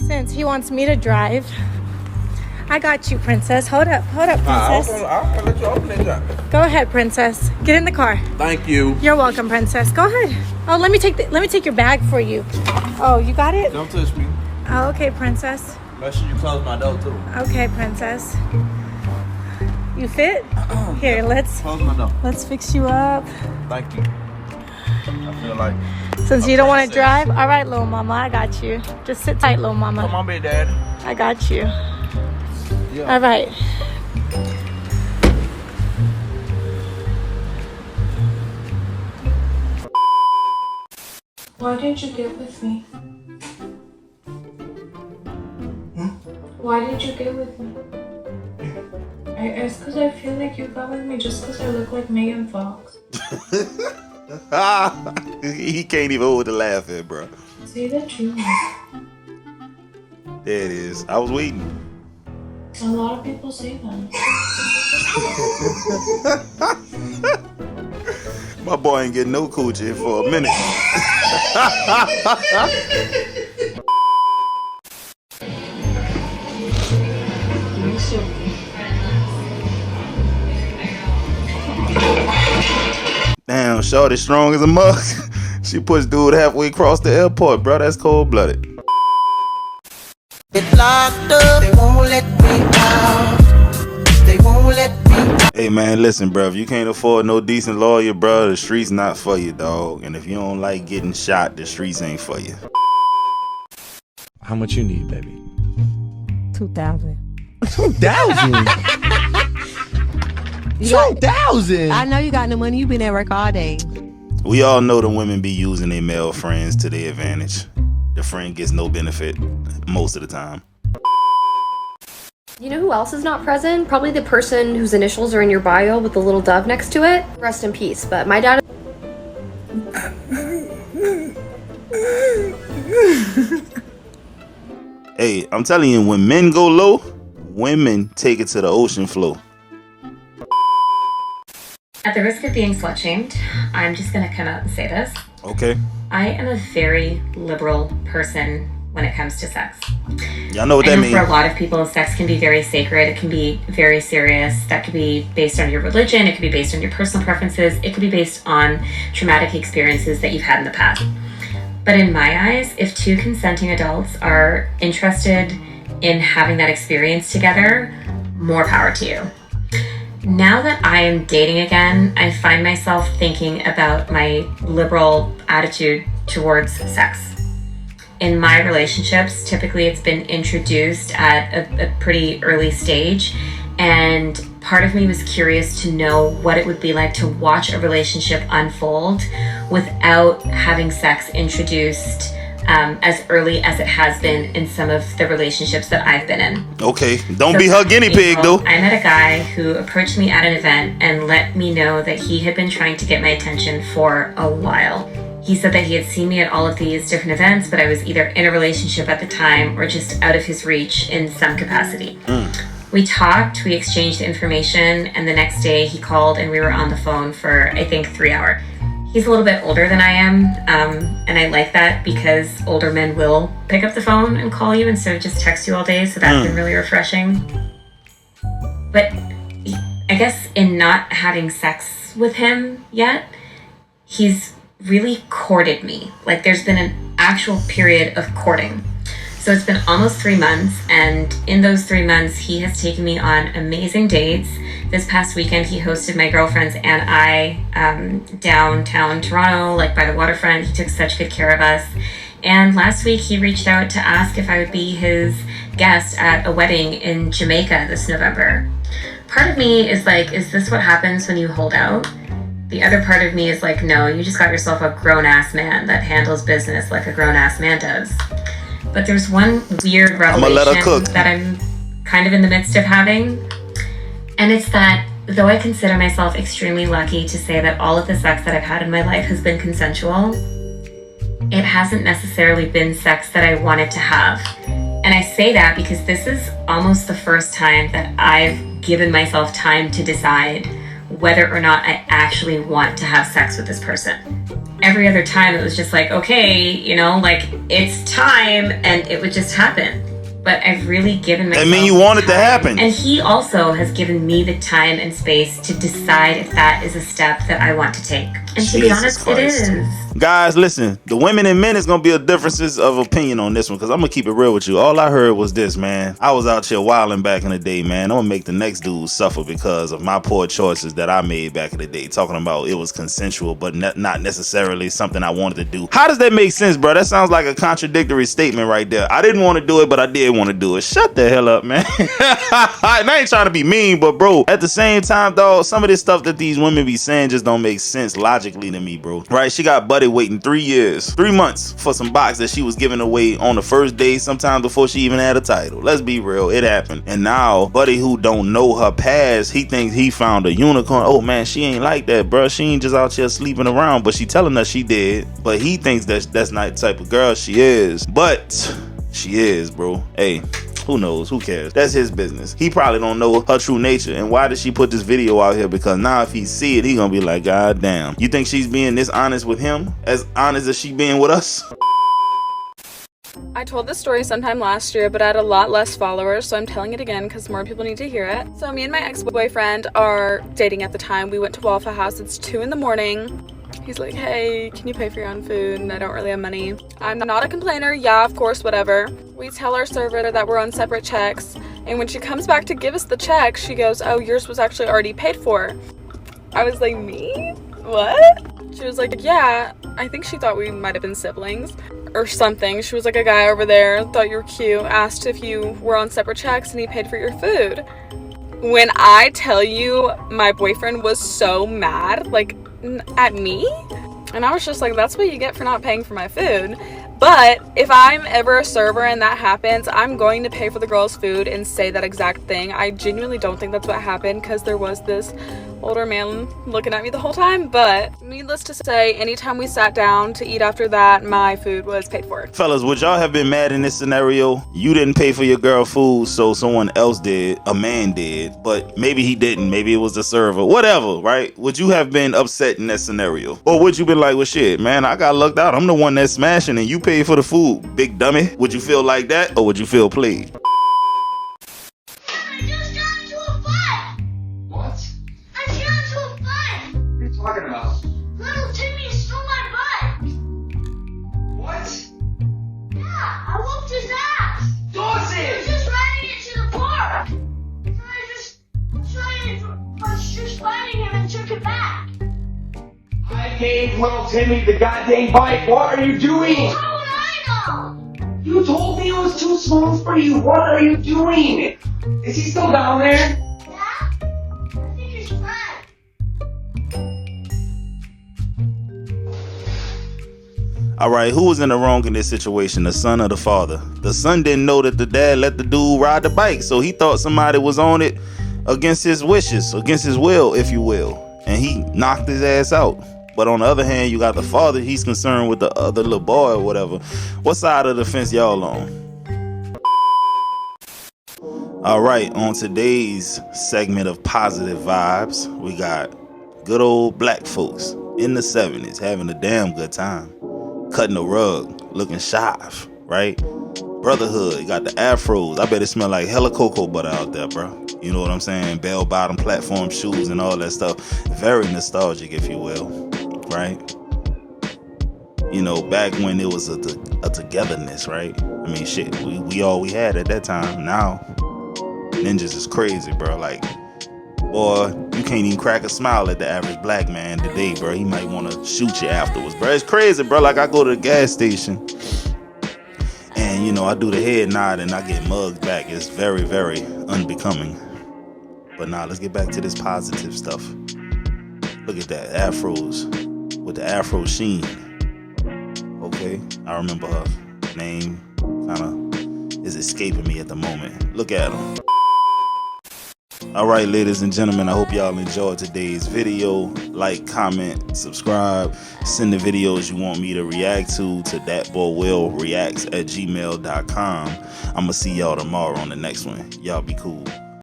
Since he wants me to drive, I got you, princess. Hold up, princess. I'll let you open it up. Go ahead, princess. Get in the car. Thank you. You're welcome, princess. Go ahead. Oh, let me take your bag for you. Oh, you got it? Don't touch me. Oh, okay, princess. Make sure you close my door too. Okay, princess. You fit? Here, let's Close my door. let's fix you up. Thank you. I feel like. Since you don't want to drive, all right, little mama, I got you. Just sit tight, little mama. Come on, big daddy. I got you. Yeah. All right. Why didn't you get with me? Why did you get with me? It's because I feel like you got with me just because I look like Megan Fox. He can't even hold the laugh in, bro. Say the truth. There it is. I was waiting. A lot of people say that. My boy ain't getting no coochie for a minute. Damn, shorty strong as a mug. She pushed dude halfway across the airport, bro. That's cold-blooded. Get locked up, they won't let me out. They won't let me out. Hey, man, listen, bro. If you can't afford no decent lawyer, bro, the streets not for you, dog. And if you don't like getting shot, the streets ain't for you. How much you need, baby? 2,000. 2,000? 2,000? I know you got no money. You been at work all day. We all know the women be using their male friends to their advantage. The friend gets no benefit most of the time. You know who else is not present? Probably the person whose initials are in your bio with the little dove next to it. Rest in peace. But my dad... Hey, I'm telling you, when men go low, women take it to the ocean floor. At the risk of being slut-shamed, I'm just going to come out and say this. Okay. I am a very liberal person when it comes to sex. Y'all know what that means. For a lot of people, sex can be very sacred. It can be very serious. That could be based on your religion. It could be based on your personal preferences. It could be based on traumatic experiences that you've had in the past. But in my eyes, if two consenting adults are interested in having that experience together, more power to you. Now that I am dating again, I find myself thinking about my liberal attitude towards sex. In my relationships, typically it's been introduced at a pretty early stage, and part of me was curious to know what it would be like to watch a relationship unfold without having sex introduced as early as it has been in some of the relationships that I've been in. Okay, don't be her guinea pig, though. I met a guy who approached me at an event and let me know that he had been trying to get my attention for a while. He said that he had seen me at all of these different events, but I was either in a relationship at the time or just out of his reach in some capacity. We talked, we exchanged information, and the next day he called and we were on the phone for, I think, 3 hours. He's a little bit older than I am, and I like that because older men will pick up the phone and call you instead of just text you all day, so that's been really refreshing. But I guess in not having sex with him yet, he's really courted me. Like, there's been an actual period of courting. So it's been almost 3 months, and in those 3 months, he has taken me on amazing dates. This past weekend, he hosted my girlfriends and I downtown Toronto, like by the waterfront. He took such good care of us. And last week, he reached out to ask if I would be his guest at a wedding in Jamaica this November. Part of me is like, is this what happens when you hold out? The other part of me is like, no, you just got yourself a grown-ass man that handles business like a grown-ass man does. But there's one weird revelation that I'm kind of in the midst of having. And it's that though I consider myself extremely lucky to say that all of the sex that I've had in my life has been consensual, it hasn't necessarily been sex that I wanted to have. And I say that because this is almost the first time that I've given myself time to decide whether or not I actually want to have sex with this person. Every other time it was just like, okay, you know, like it's time, and it would just happen. But I've really given myself. I mean, you want it to happen. And he also has given me the time and space to decide if that is a step that I want to take. And to be honest, it is. Guys, listen, the women and men is gonna be a differences of opinion on this one, because I'm gonna keep it real with you. All I heard was this, man. I was out here wilding back in the day, man. I'm gonna make the next dude suffer because of my poor choices that I made back in the day, talking about it was consensual but not necessarily something I wanted to do. How does that make sense, bro? That sounds like a contradictory statement right there. I didn't want to do it, but I did want to do it. Shut the hell up, man. And I ain't trying to be mean, but bro, at the same time, dog, some of this stuff that these women be saying just don't make sense logically to me, bro. Right? She got Buddy waiting 3 months for some box that she was giving away on the first day, sometime before she even had a title. Let's be real, it happened. And now Buddy, who don't know her past, he thinks he found a unicorn. Oh man, she ain't like that, bro. She ain't just out here sleeping around, but she telling us she did. But he thinks that's not the type of girl she is. But she is, bro. Hey, who knows? Who cares? That's his business. He probably don't know her true nature. And why did she put this video out here? Because now if he see it, he gonna be like, God damn. You think she's being this honest with him? As honest as she being with us? I told this story sometime last year, but I had a lot less followers, so I'm telling it again because more people need to hear it. So me and my ex-boyfriend are dating at the time. We went to Waffle House. It's 2 a.m. He's like, hey, can you pay for your own food? And I don't really have money. I'm not a complainer. Yeah, of course, whatever. We tell our server that we're on separate checks. And when she comes back to give us the check, she goes, oh, yours was actually already paid for. I was like, me? What? She was like, yeah, I think she thought we might have been siblings or something. She was like, a guy over there thought you were cute, asked if you were on separate checks, and he paid for your food. When I tell you my boyfriend was so mad, like, at me, and I was just like, that's what you get for not paying for my food. But if I'm ever a server and that happens, I'm going to pay for the girl's food and say that exact thing. I genuinely don't think that's what happened, because there was this older man looking at me the whole time. But needless to say, anytime we sat down to eat after that, my food was paid for. Fellas, would y'all have been mad in this scenario? You didn't pay for your girl food, so someone else did, a man did, but maybe he didn't, maybe it was the server, whatever, right? Would you have been upset in that scenario? Or would you been like, well shit, man, I got lucked out, I'm the one that's smashing and you paid for the food, big dummy? Would you feel like that, or would you feel played? Talking about? Little Timmy stole my butt. What? Yeah, I whooped his ass. Dawson! He was just riding it to the park. And I was just fighting him and took it back. I gave little Timmy the goddamn bike. What are you doing? How would I know? You told me it was too small for you. What are you doing? Is he still down there? Yeah? I think he's fine. All right, who was in the wrong in this situation, the son or the father? The son didn't know that the dad let the dude ride the bike, so he thought somebody was on it against his wishes, against his will, if you will, and he knocked his ass out. But on the other hand, you got the father, he's concerned with the other little boy or whatever. What side of the fence y'all on? All right, on today's segment of positive vibes, we got good old black folks in the 70s having a damn good time. Cutting the rug, looking sharp, right? Brotherhood, you got the afros. I bet it smell like hella cocoa butter out there, bro. You know what I'm saying? Bell bottom platform shoes and all that stuff. Very nostalgic, if you will, right? You know, back when it was a togetherness, right? I mean, shit, we all we had at that time. Now, ninjas is crazy, bro. Like, boy, you can't even crack a smile at the average black man today, bro. He might want to shoot you afterwards, bro. It's crazy, bro. Like, I go to the gas station and, you know, I do the head nod and I get mugged back. It's very, very unbecoming. But now, let's get back to this positive stuff. Look at that, afros with the afro sheen. Okay, I remember her name kind of is escaping me at the moment. Look at them. All right, ladies and gentlemen, I hope y'all enjoyed today's video. Like, comment, subscribe, send the videos you want me to react to thatboywillreacts@gmail.com. I'm gonna see y'all tomorrow on the next one. Y'all be cool.